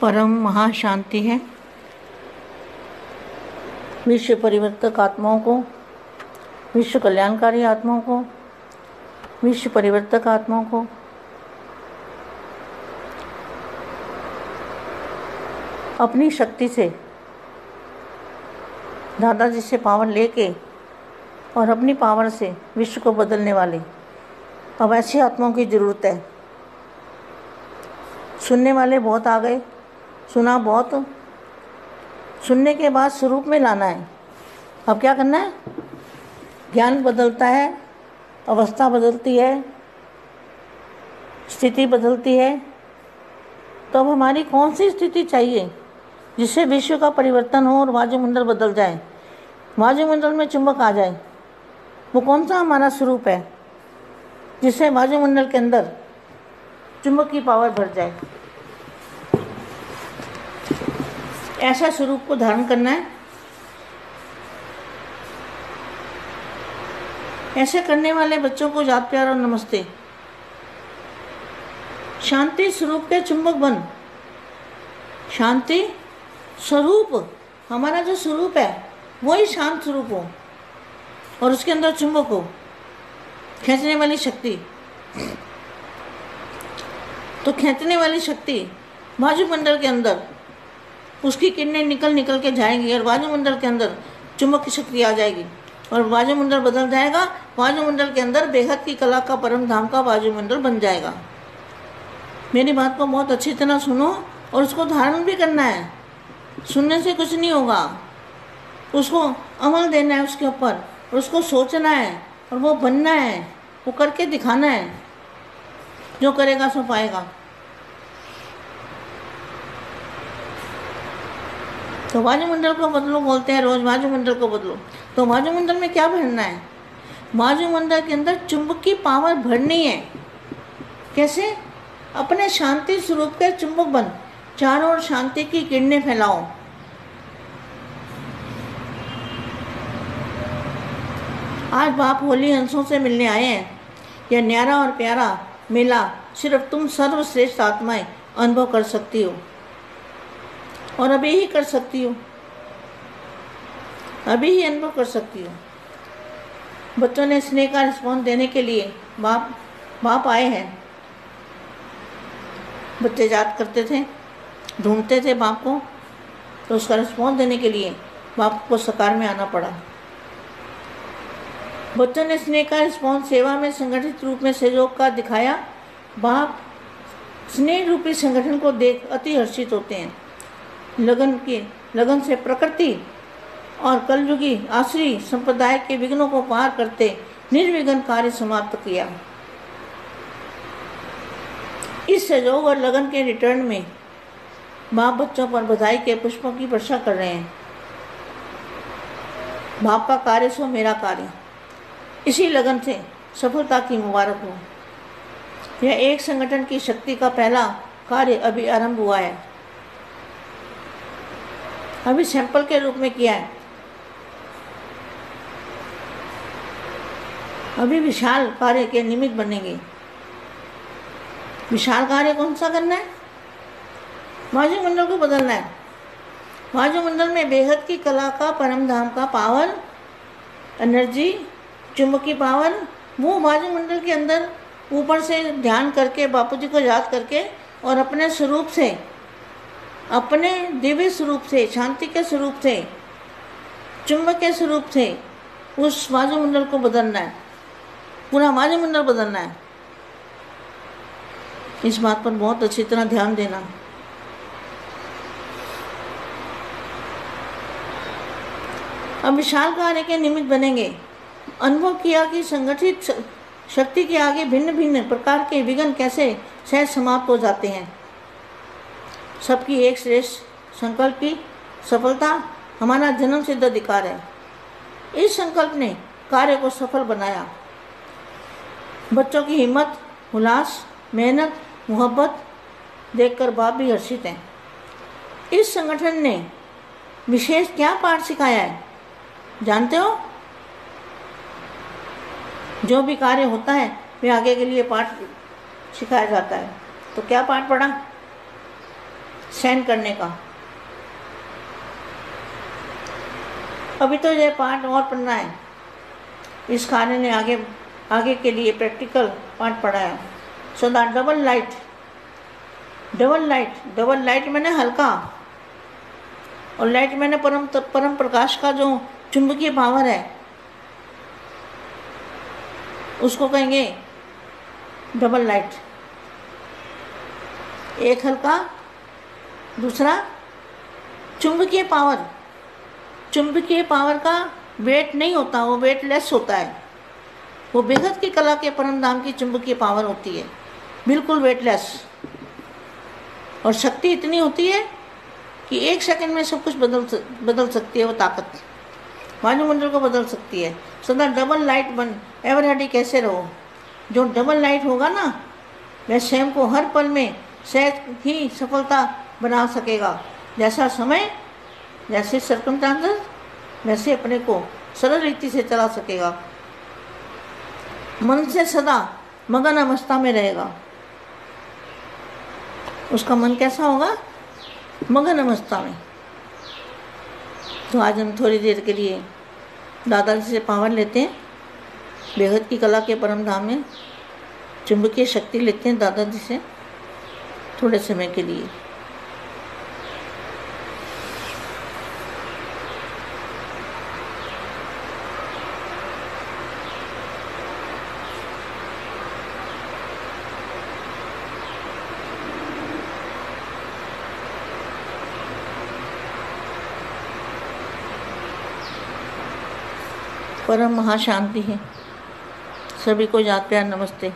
परम महाशांति है। विश्व परिवर्तक आत्माओं को, विश्व कल्याणकारी आत्माओं को, विश्व परिवर्तक आत्माओं को अपनी शक्ति से दादाजी से पावर लेके और अपनी पावर से विश्व को बदलने वाले अब ऐसी आत्माओं की ज़रूरत है। सुनने वाले बहुत आ गए, सुना बहुत, सुनने के बाद स्वरूप में लाना है। अब क्या करना है? ज्ञान बदलता है, अवस्था बदलती है, स्थिति बदलती है। तो अब हमारी कौन सी स्थिति चाहिए जिससे विश्व का परिवर्तन हो और वायुमंडल बदल जाए, वायुमंडल में चुंबक आ जाए? वो कौन सा हमारा स्वरूप है जिससे वायुमंडल के अंदर चुंबक की पावर बढ़ जाए? ऐसा स्वरूप को धारण करना है। ऐसे करने वाले बच्चों को याद प्यार और नमस्ते। शांति स्वरूप के चुंबक बन। शांति स्वरूप, हमारा जो स्वरूप है वही शांत स्वरूप हो और उसके अंदर चुंबक हो, खींचने वाली शक्ति। तो खींचने वाली शक्ति वायुमंडल के अंदर उसकी किरणें निकल के जाएंगी और वायुमंडल के अंदर चुंबक की शक्ति आ जाएगी और वायुमंडल बदल जाएगा। वायुमंडल के अंदर बेहद की कला का परम धाम का वायुमंडल बन जाएगा। मेरी बात को बहुत अच्छी तरह सुनो और उसको धारण भी करना है। सुनने से कुछ नहीं होगा, उसको अमल देना है उसके ऊपर, उसको सोचना है और वो बनना है, वो करके दिखाना है। जो करेगा सो पाएगा। तो वायुमंडल को बदलो बोलते हैं रोज, वायुमंडल को बदलो। तो वायुमंडल में क्या भरना है? वायुमंडल के अंदर चुंबक की पावर भरनी है। कैसे? अपने शांति स्वरूप के चुंबक बन, चारों ओर शांति की किरणें फैलाओ। आज बाप होली हंसों से मिलने आए हैं। यह न्यारा और प्यारा मेला सिर्फ तुम सर्वश्रेष्ठ आत्माएं अनुभव कर सकती हो और अभी ही कर सकती हो, अभी ही अनुभव कर सकती हो। बच्चों ने स्नेह का रिस्पॉन्स देने के लिए बाप आए हैं। बच्चे याद करते थे, ढूंढते थे बाप को, तो उसका रिस्पॉन्स देने के लिए बाप को साकार में आना पड़ा। बच्चों ने स्नेह का रिस्पॉन्स सेवा में संगठित रूप में सहयोग का दिखाया। बाप स्नेह रूपी संगठन को देख अति हर्षित होते हैं। लगन से प्रकृति और कलयुगी आसुरी संप्रदाय के विघ्नों को पार करते निर्विघ्न कार्य समाप्त किया। इस सहयोग और लगन के रिटर्न में बाप बच्चों पर बधाई के पुष्पों की वर्षा कर रहे हैं। बाप का कार्य सो मेरा कार्य। इसी लगन से सफलता की मुबारक हो। यह एक संगठन की शक्ति का पहला कार्य अभी आरंभ हुआ है, अभी सैंपल के रूप में किया है। अभी विशाल कार्य के निमित्त बनेंगे। विशाल कार्य कौन सा करना है? वायुमंडल को बदलना है। वायुमंडल में बेहद की कला का परम धाम का पावर, एनर्जी, चुंबकीय पावर, वो वायुमंडल के अंदर ऊपर से ध्यान करके बापूजी को याद करके और अपने स्वरूप से, अपने दिव्य स्वरूप से, शांति के स्वरूप से, चुंबक के स्वरूप से उस वायुमंडल को बदलना है। पूरा वायुमंडल बदलना है। इस बात पर बहुत अच्छी तरह ध्यान देना। अब विशाल कार्य के निमित्त बनेंगे। अनुभव किया कि संगठित शक्ति के आगे भिन्न भिन्न प्रकार के विघ्न कैसे सहज समाप्त हो जाते हैं। सबकी एक श्रेष्ठ संकल्प की सफलता हमारा जन्म सिद्ध अधिकार है। इस संकल्प ने कार्य को सफल बनाया। बच्चों की हिम्मत, उल्लास, मेहनत, मोहब्बत देखकर बाप भी हर्षित हैं। इस संगठन ने विशेष क्या पाठ सिखाया है जानते हो? जो भी कार्य होता है वे आगे के लिए पाठ सिखाया जाता है। तो क्या पाठ पढ़ा? सहन करने का। अभी तो यह पाठ और पढ़ना है। इस कार्य ने आगे के लिए प्रैक्टिकल पाठ पढ़ा है। सो द डबल लाइट मैंने हल्का, और लाइट मैंने परम प्रकाश का जो चुंबकीय पावर है उसको कहेंगे डबल लाइट। एक हल्का, दूसरा चुंबकीय पावर। चुंबकीय पावर का वेट नहीं होता, वो वेटलेस होता है। वो बेहद की कला के परम धाम की चुंबकीय पावर होती है, बिल्कुल वेटलेस। और शक्ति इतनी होती है कि 1 सेकंड में सब कुछ बदल सकती है। वो ताकत वायुमंडल को बदल सकती है। सदा डबल लाइट बन एवर रेडी कैसे रहो। जो डबल लाइट होगा ना, वह स्वयं को हर पल में सहज ही सफलता बना सकेगा। जैसा समय, जैसे सर्कमस्टांसेस, वैसे अपने को सरल रीति से चला सकेगा। मन से सदा मगन अवस्था में रहेगा। उसका मन कैसा होगा? मगन अवस्था में। तो आज हम थोड़ी देर के लिए दादाजी से पावर लेते हैं। बेहद की कला के परम धाम में चुंबकीय शक्ति लेते हैं दादाजी से थोड़े समय के लिए। परम महाशांति है। सभी को याद प्यार नमस्ते।